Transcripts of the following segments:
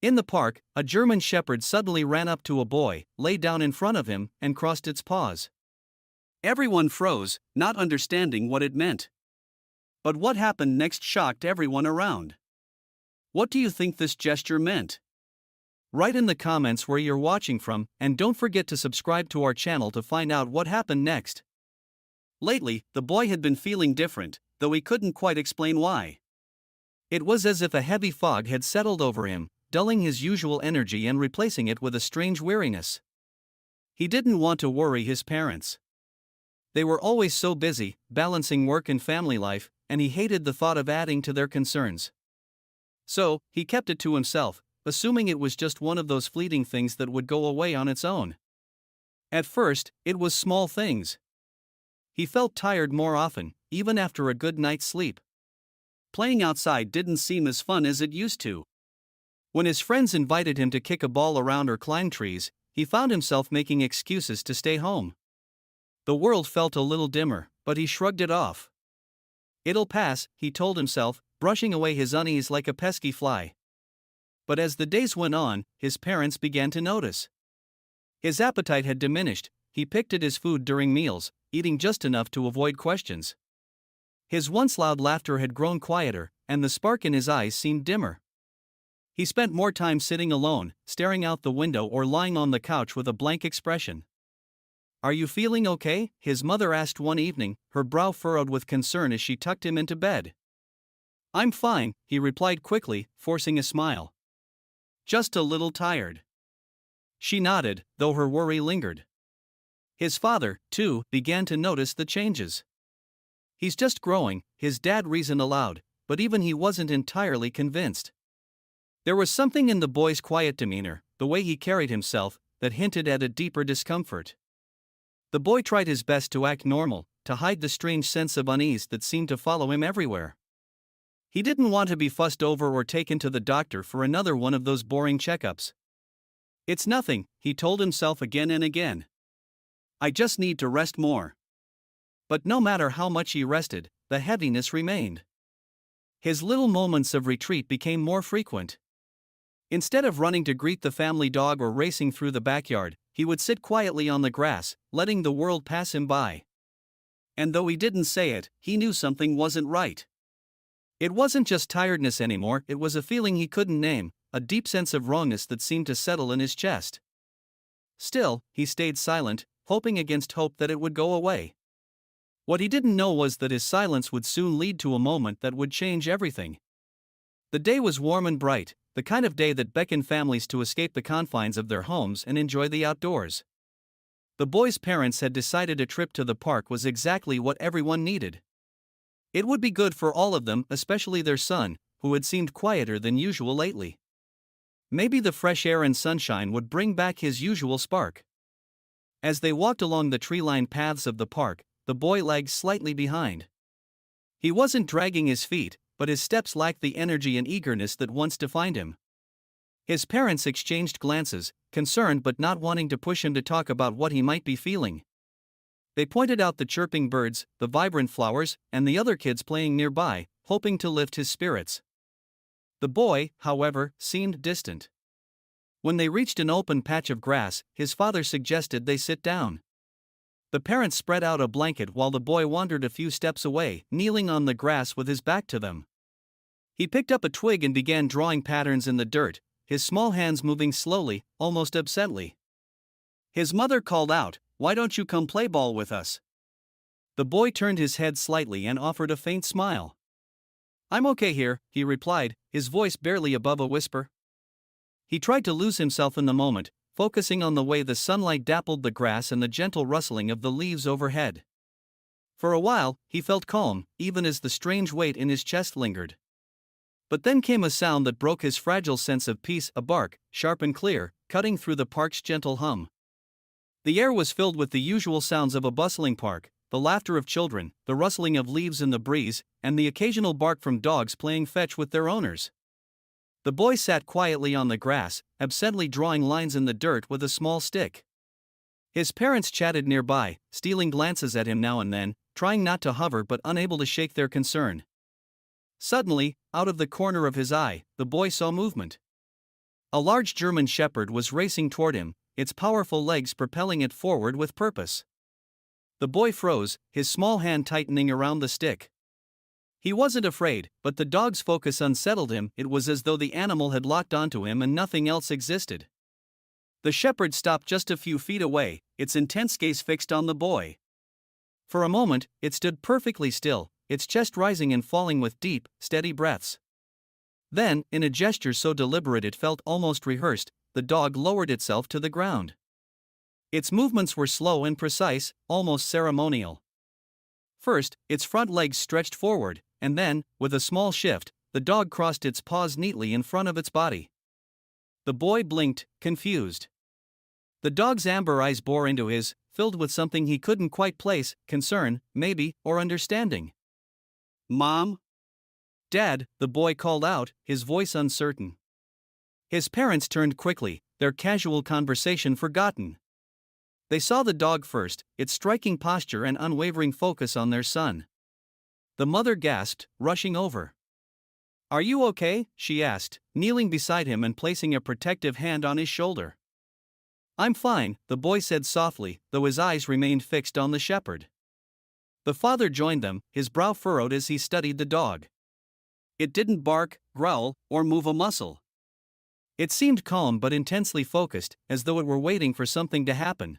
In the park, a German shepherd suddenly ran up to a boy, lay down in front of him, and crossed its paws. Everyone froze, not understanding what it meant. But what happened next shocked everyone around. What do you think this gesture meant? Write in the comments where you're watching from, and don't forget to subscribe to our channel to find out what happened next. Lately, the boy had been feeling different, though he couldn't quite explain why. It was as if a heavy fog had settled over him, dulling his usual energy and replacing it with a strange weariness. He didn't want to worry his parents. They were always so busy, balancing work and family life, and he hated the thought of adding to their concerns. So, he kept it to himself, assuming it was just one of those fleeting things that would go away on its own. At first, it was small things. He felt tired more often, even after a good night's sleep. Playing outside didn't seem as fun as it used to. When his friends invited him to kick a ball around or climb trees, he found himself making excuses to stay home. The world felt a little dimmer, but he shrugged it off. It'll pass, he told himself, brushing away his unease like a pesky fly. But as the days went on, his parents began to notice. His appetite had diminished, he picked at his food during meals, eating just enough to avoid questions. His once loud laughter had grown quieter, and the spark in his eyes seemed dimmer. He spent more time sitting alone, staring out the window or lying on the couch with a blank expression. "Are you feeling okay?" his mother asked one evening, her brow furrowed with concern as she tucked him into bed. "I'm fine," he replied quickly, forcing a smile. "Just a little tired." She nodded, though her worry lingered. His father, too, began to notice the changes. "He's just growing," his dad reasoned aloud, but even he wasn't entirely convinced. There was something in the boy's quiet demeanor, the way he carried himself, that hinted at a deeper discomfort. The boy tried his best to act normal, to hide the strange sense of unease that seemed to follow him everywhere. He didn't want to be fussed over or taken to the doctor for another one of those boring checkups. "It's nothing," he told himself again and again. "I just need to rest more." But no matter how much he rested, the heaviness remained. His little moments of retreat became more frequent. Instead of running to greet the family dog or racing through the backyard, he would sit quietly on the grass, letting the world pass him by. And though he didn't say it, he knew something wasn't right. It wasn't just tiredness anymore, it was a feeling he couldn't name, a deep sense of wrongness that seemed to settle in his chest. Still, he stayed silent, hoping against hope that it would go away. What he didn't know was that his silence would soon lead to a moment that would change everything. The day was warm and bright, the kind of day that beckoned families to escape the confines of their homes and enjoy the outdoors. The boy's parents had decided a trip to the park was exactly what everyone needed. It would be good for all of them, especially their son, who had seemed quieter than usual lately. Maybe the fresh air and sunshine would bring back his usual spark. As they walked along the tree-lined paths of the park, the boy lagged slightly behind. He wasn't dragging his feet, but his steps lacked the energy and eagerness that once defined him. His parents exchanged glances, concerned but not wanting to push him to talk about what he might be feeling. They pointed out the chirping birds, the vibrant flowers, and the other kids playing nearby, hoping to lift his spirits. The boy, however, seemed distant. When they reached an open patch of grass, his father suggested they sit down. The parents spread out a blanket while the boy wandered a few steps away, kneeling on the grass with his back to them. He picked up a twig and began drawing patterns in the dirt, his small hands moving slowly, almost absently. His mother called out, "Why don't you come play ball with us?" The boy turned his head slightly and offered a faint smile. "I'm okay here," he replied, his voice barely above a whisper. He tried to lose himself in the moment, focusing on the way the sunlight dappled the grass and the gentle rustling of the leaves overhead. For a while, he felt calm, even as the strange weight in his chest lingered. But then came a sound that broke his fragile sense of peace, a bark, sharp and clear, cutting through the park's gentle hum. The air was filled with the usual sounds of a bustling park, the laughter of children, the rustling of leaves in the breeze, and the occasional bark from dogs playing fetch with their owners. The boy sat quietly on the grass, absently drawing lines in the dirt with a small stick. His parents chatted nearby, stealing glances at him now and then, trying not to hover but unable to shake their concern. Suddenly, out of the corner of his eye, the boy saw movement. A large German Shepherd was racing toward him, its powerful legs propelling it forward with purpose. The boy froze, his small hand tightening around the stick. He wasn't afraid, but the dog's focus unsettled him. It was as though the animal had locked onto him and nothing else existed. The shepherd stopped just a few feet away, its intense gaze fixed on the boy. For a moment, it stood perfectly still, its chest rising and falling with deep, steady breaths. Then, in a gesture so deliberate it felt almost rehearsed, the dog lowered itself to the ground. Its movements were slow and precise, almost ceremonial. First, its front legs stretched forward, and then, with a small shift, the dog crossed its paws neatly in front of its body. The boy blinked, confused. The dog's amber eyes bored into his, filled with something he couldn't quite place, concern, maybe, or understanding. "Mom?" "Dad," the boy called out, his voice uncertain. His parents turned quickly, their casual conversation forgotten. They saw the dog first, its striking posture and unwavering focus on their son. The mother gasped, rushing over. "Are you okay?" she asked, kneeling beside him and placing a protective hand on his shoulder. "I'm fine," the boy said softly, though his eyes remained fixed on the shepherd. The father joined them, his brow furrowed as he studied the dog. It didn't bark, growl, or move a muscle. It seemed calm but intensely focused, as though it were waiting for something to happen.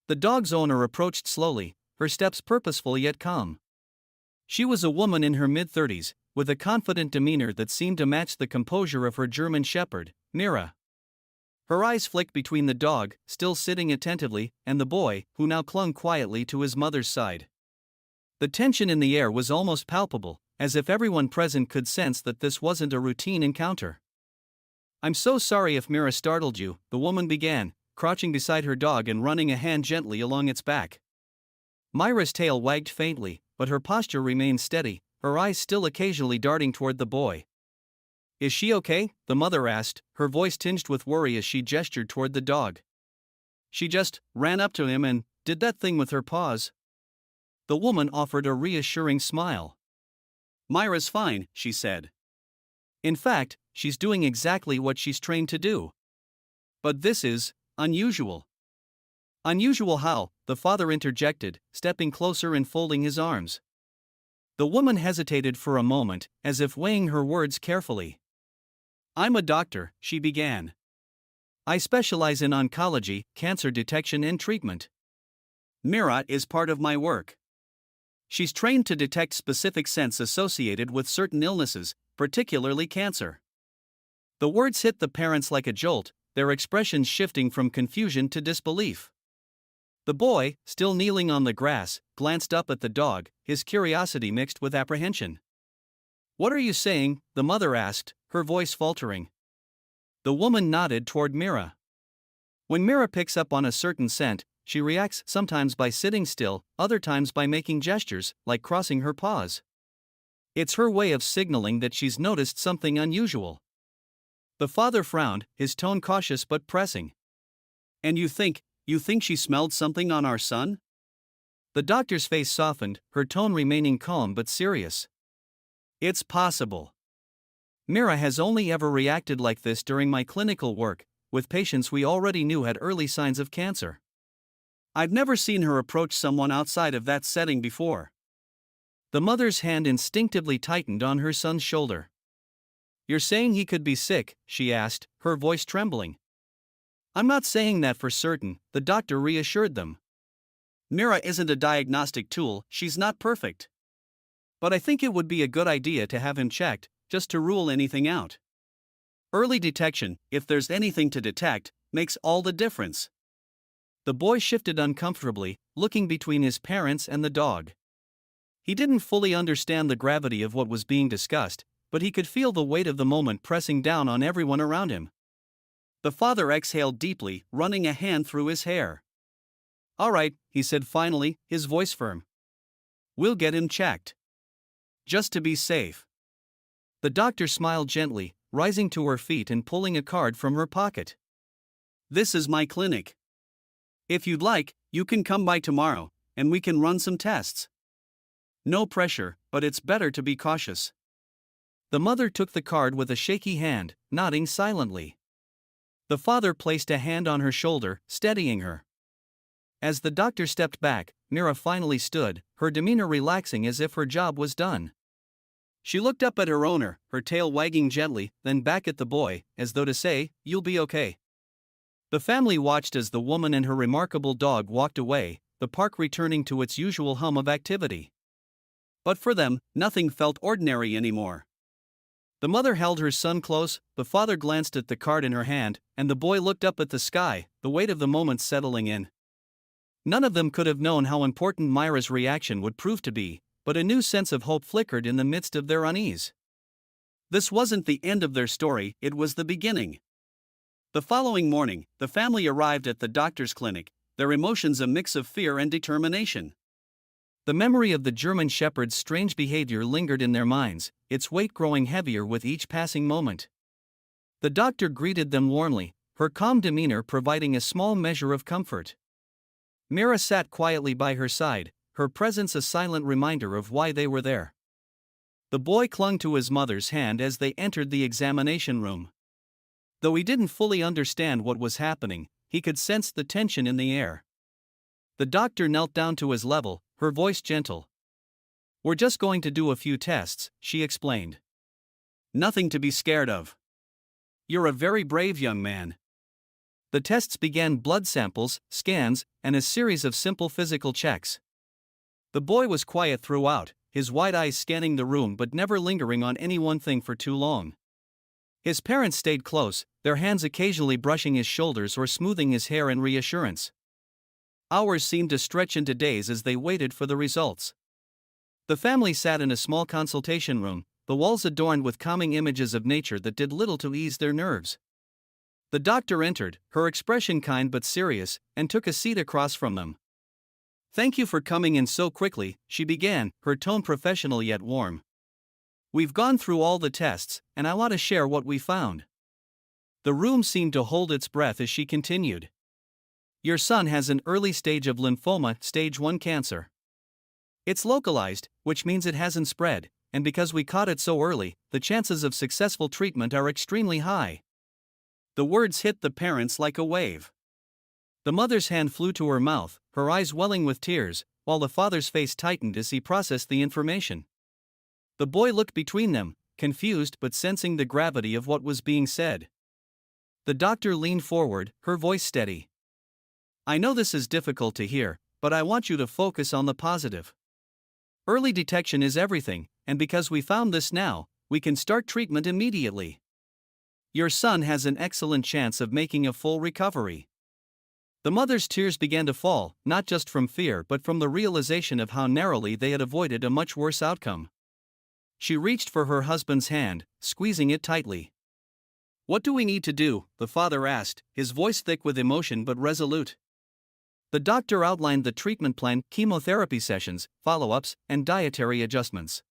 The dog's owner approached slowly, her steps purposeful yet calm. She was a woman in her mid-30s, with a confident demeanor that seemed to match the composure of her German shepherd, Mira. Her eyes flicked between the dog, still sitting attentively, and the boy, who now clung quietly to his mother's side. The tension in the air was almost palpable, as if everyone present could sense that this wasn't a routine encounter. "I'm so sorry if Mira startled you," the woman began, crouching beside her dog and running a hand gently along its back. Myra's tail wagged faintly, but her posture remained steady, her eyes still occasionally darting toward the boy. "Is she okay?" the mother asked, her voice tinged with worry as she gestured toward the dog. "She just ran up to him and did that thing with her paws." The woman offered a reassuring smile. "Myra's fine," she said. "In fact, she's doing exactly what she's trained to do. But this is unusual." "Unusual how?" the father interjected, stepping closer and folding his arms. The woman hesitated for a moment, as if weighing her words carefully. "I'm a doctor," she began. "I specialize in oncology, cancer detection and treatment. Mira is part of my work. She's trained to detect specific scents associated with certain illnesses, particularly cancer." The words hit the parents like a jolt, their expressions shifting from confusion to disbelief. The boy, still kneeling on the grass, glanced up at the dog, his curiosity mixed with apprehension. "What are you saying?" the mother asked, her voice faltering. The woman nodded toward Mira. "When Mira picks up on a certain scent, she reacts sometimes by sitting still, other times by making gestures, like crossing her paws. It's her way of signaling that she's noticed something unusual." The father frowned, his tone cautious but pressing. "And you think she smelled something on our son?" The doctor's face softened, her tone remaining calm but serious. "It's possible. Mira has only ever reacted like this during my clinical work, with patients we already knew had early signs of cancer. I've never seen her approach someone outside of that setting before." The mother's hand instinctively tightened on her son's shoulder. "You're saying he could be sick?" she asked, her voice trembling. "I'm not saying that for certain," the doctor reassured them. "Mira isn't a diagnostic tool, she's not perfect. But I think it would be a good idea to have him checked, just to rule anything out. Early detection, if there's anything to detect, makes all the difference." The boy shifted uncomfortably, looking between his parents and the dog. He didn't fully understand the gravity of what was being discussed, but he could feel the weight of the moment pressing down on everyone around him. The father exhaled deeply, running a hand through his hair. "All right," he said finally, his voice firm. "We'll get him checked. Just to be safe." The doctor smiled gently, rising to her feet and pulling a card from her pocket. "This is my clinic. If you'd like, you can come by tomorrow, and we can run some tests. No pressure, but it's better to be cautious." The mother took the card with a shaky hand, nodding silently. The father placed a hand on her shoulder, steadying her. As the doctor stepped back, Mira finally stood, her demeanor relaxing as if her job was done. She looked up at her owner, her tail wagging gently, then back at the boy, as though to say, "You'll be okay." The family watched as the woman and her remarkable dog walked away, the park returning to its usual hum of activity. But for them, nothing felt ordinary anymore. The mother held her son close, the father glanced at the card in her hand, and the boy looked up at the sky, the weight of the moment settling in. None of them could have known how important Myra's reaction would prove to be, but a new sense of hope flickered in the midst of their unease. This wasn't the end of their story, it was the beginning. The following morning, the family arrived at the doctor's clinic, their emotions a mix of fear and determination. The memory of the German Shepherd's strange behavior lingered in their minds, its weight growing heavier with each passing moment. The doctor greeted them warmly, her calm demeanor providing a small measure of comfort. Mira sat quietly by her side, her presence a silent reminder of why they were there. The boy clung to his mother's hand as they entered the examination room. Though he didn't fully understand what was happening, he could sense the tension in the air. The doctor knelt down to his level, her voice gentle. "We're just going to do a few tests," she explained. "Nothing to be scared of. You're a very brave young man." The tests began: blood samples, scans, and a series of simple physical checks. The boy was quiet throughout, his wide eyes scanning the room but never lingering on any one thing for too long. His parents stayed close, their hands occasionally brushing his shoulders or smoothing his hair in reassurance. Hours seemed to stretch into days as they waited for the results. The family sat in a small consultation room, the walls adorned with calming images of nature that did little to ease their nerves. The doctor entered, her expression kind but serious, and took a seat across from them. "Thank you for coming in so quickly," she began, her tone professional yet warm. "We've gone through all the tests, and I want to share what we found." The room seemed to hold its breath as she continued. "Your son has an early stage of lymphoma, stage 1 cancer. It's localized, which means it hasn't spread, and because we caught it so early, the chances of successful treatment are extremely high." The words hit the parents like a wave. The mother's hand flew to her mouth, her eyes welling with tears, while the father's face tightened as he processed the information. The boy looked between them, confused but sensing the gravity of what was being said. The doctor leaned forward, her voice steady. "I know this is difficult to hear, but I want you to focus on the positive. Early detection is everything, and because we found this now, we can start treatment immediately. Your son has an excellent chance of making a full recovery." The mother's tears began to fall, not just from fear but from the realization of how narrowly they had avoided a much worse outcome. She reached for her husband's hand, squeezing it tightly. "What do we need to do?" the father asked, his voice thick with emotion but resolute. The doctor outlined the treatment plan: chemotherapy sessions, follow-ups, and dietary adjustments.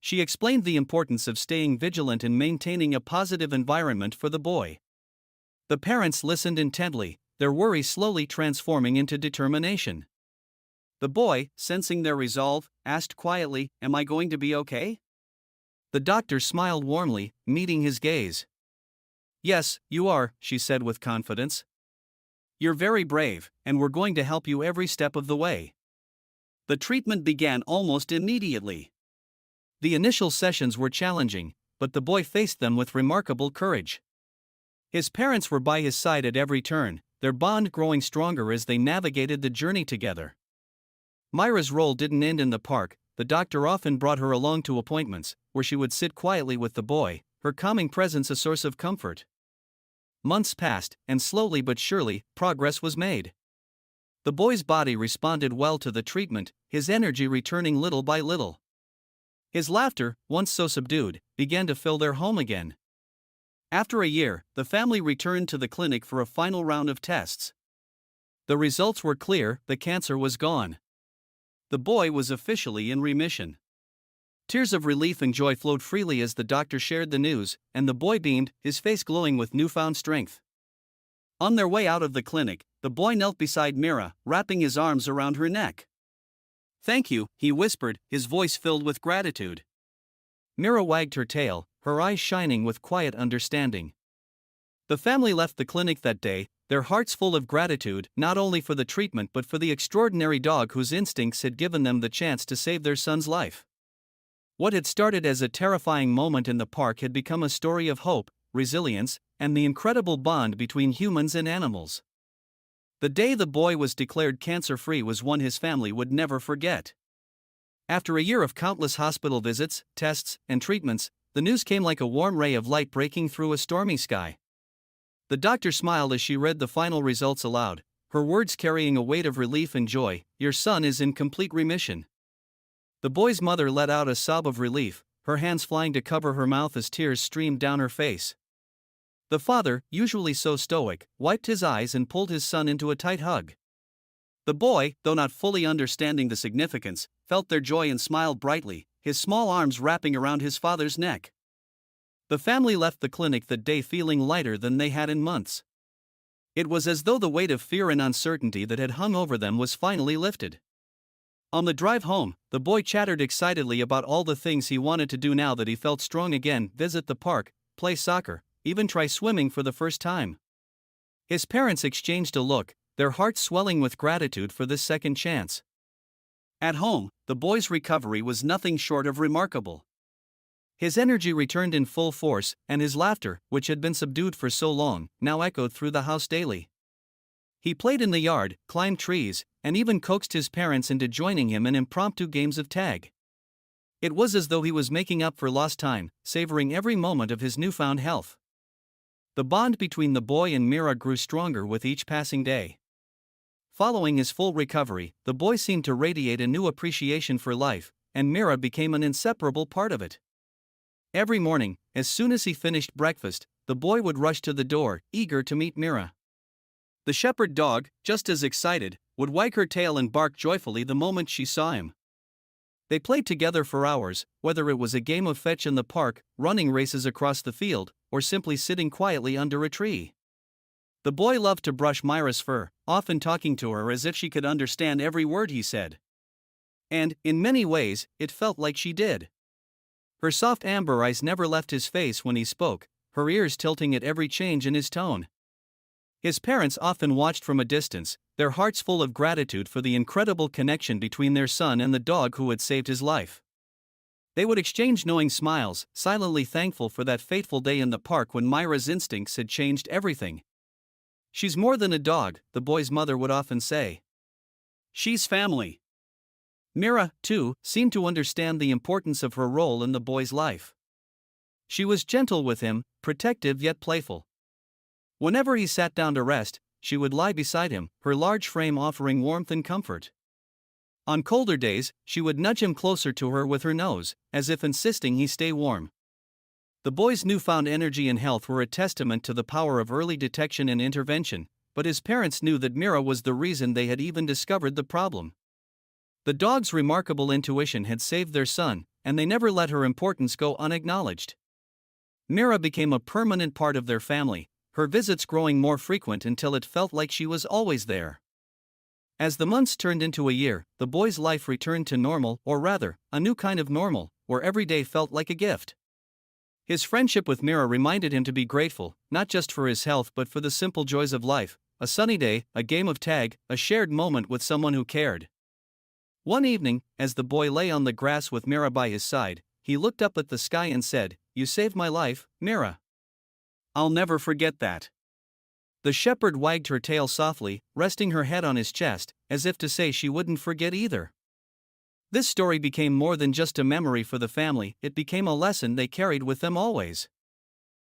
She explained the importance of staying vigilant and maintaining a positive environment for the boy. The parents listened intently, their worry slowly transforming into determination. The boy, sensing their resolve, asked quietly, "Am I going to be okay?" The doctor smiled warmly, meeting his gaze. "Yes, you are," she said with confidence. "You're very brave, and we're going to help you every step of the way." The treatment began almost immediately. The initial sessions were challenging, but the boy faced them with remarkable courage. His parents were by his side at every turn, their bond growing stronger as they navigated the journey together. Myra's role didn't end in the park. The doctor often brought her along to appointments, where she would sit quietly with the boy, her calming presence a source of comfort. Months passed, and slowly but surely, progress was made. The boy's body responded well to the treatment, his energy returning little by little. His laughter, once so subdued, began to fill their home again. After a year, the family returned to the clinic for a final round of tests. The results were clear: the cancer was gone. The boy was officially in remission. Tears of relief and joy flowed freely as the doctor shared the news, and the boy beamed, his face glowing with newfound strength. On their way out of the clinic, the boy knelt beside Mira, wrapping his arms around her neck. "Thank you," he whispered, his voice filled with gratitude. Mira wagged her tail, her eyes shining with quiet understanding. The family left the clinic that day, their hearts full of gratitude not only for the treatment but for the extraordinary dog whose instincts had given them the chance to save their son's life. What had started as a terrifying moment in the park had become a story of hope, resilience, and the incredible bond between humans and animals. The day the boy was declared cancer-free was one his family would never forget. After a year of countless hospital visits, tests, and treatments, the news came like a warm ray of light breaking through a stormy sky. The doctor smiled as she read the final results aloud, her words carrying a weight of relief and joy. "Your son is in complete remission." The boy's mother let out a sob of relief, her hands flying to cover her mouth as tears streamed down her face. The father, usually so stoic, wiped his eyes and pulled his son into a tight hug. The boy, though not fully understanding the significance, felt their joy and smiled brightly, his small arms wrapping around his father's neck. The family left the clinic that day feeling lighter than they had in months. It was as though the weight of fear and uncertainty that had hung over them was finally lifted. On the drive home, the boy chattered excitedly about all the things he wanted to do now that he felt strong again: visit the park, play soccer, even try swimming for the first time. His parents exchanged a look, their hearts swelling with gratitude for this second chance. At home, the boy's recovery was nothing short of remarkable. His energy returned in full force, and his laughter, which had been subdued for so long, now echoed through the house daily. He played in the yard, climbed trees, and even coaxed his parents into joining him in impromptu games of tag. It was as though he was making up for lost time, savoring every moment of his newfound health. The bond between the boy and Mira grew stronger with each passing day. Following his full recovery, the boy seemed to radiate a new appreciation for life, and Mira became an inseparable part of it. Every morning, as soon as he finished breakfast, the boy would rush to the door, eager to meet Mira. The shepherd dog, just as excited, would wag her tail and bark joyfully the moment she saw him. They played together for hours, whether it was a game of fetch in the park, running races across the field, or simply sitting quietly under a tree. The boy loved to brush Mira's fur, often talking to her as if she could understand every word he said. And, in many ways, it felt like she did. Her soft amber eyes never left his face when he spoke, her ears tilting at every change in his tone. His parents often watched from a distance, their hearts full of gratitude for the incredible connection between their son and the dog who had saved his life. They would exchange knowing smiles, silently thankful for that fateful day in the park when Mira's instincts had changed everything. "She's more than a dog," the boy's mother would often say. "She's family." Mira, too, seemed to understand the importance of her role in the boy's life. She was gentle with him, protective yet playful. Whenever he sat down to rest, she would lie beside him, her large frame offering warmth and comfort. On colder days, she would nudge him closer to her with her nose, as if insisting he stay warm. The boy's newfound energy and health were a testament to the power of early detection and intervention, but his parents knew that Mira was the reason they had even discovered the problem. The dog's remarkable intuition had saved their son, and they never let her importance go unacknowledged. Mira became a permanent part of their family, her visits growing more frequent until it felt like she was always there. As the months turned into a year, the boy's life returned to normal, or rather, a new kind of normal, where every day felt like a gift. His friendship with Mira reminded him to be grateful, not just for his health but for the simple joys of life: a sunny day, a game of tag, a shared moment with someone who cared. One evening, as the boy lay on the grass with Mira by his side, he looked up at the sky and said, "You saved my life, Mira. I'll never forget that." The shepherd wagged her tail softly, resting her head on his chest, as if to say she wouldn't forget either. This story became more than just a memory for the family, it became a lesson they carried with them always.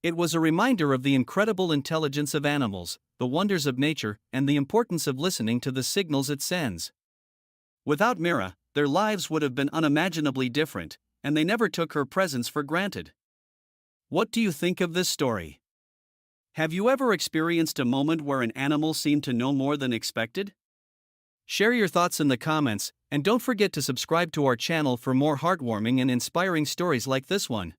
It was a reminder of the incredible intelligence of animals, the wonders of nature, and the importance of listening to the signals it sends. Without Mira, their lives would have been unimaginably different, and they never took her presence for granted. What do you think of this story? Have you ever experienced a moment where an animal seemed to know more than expected? Share your thoughts in the comments, and don't forget to subscribe to our channel for more heartwarming and inspiring stories like this one.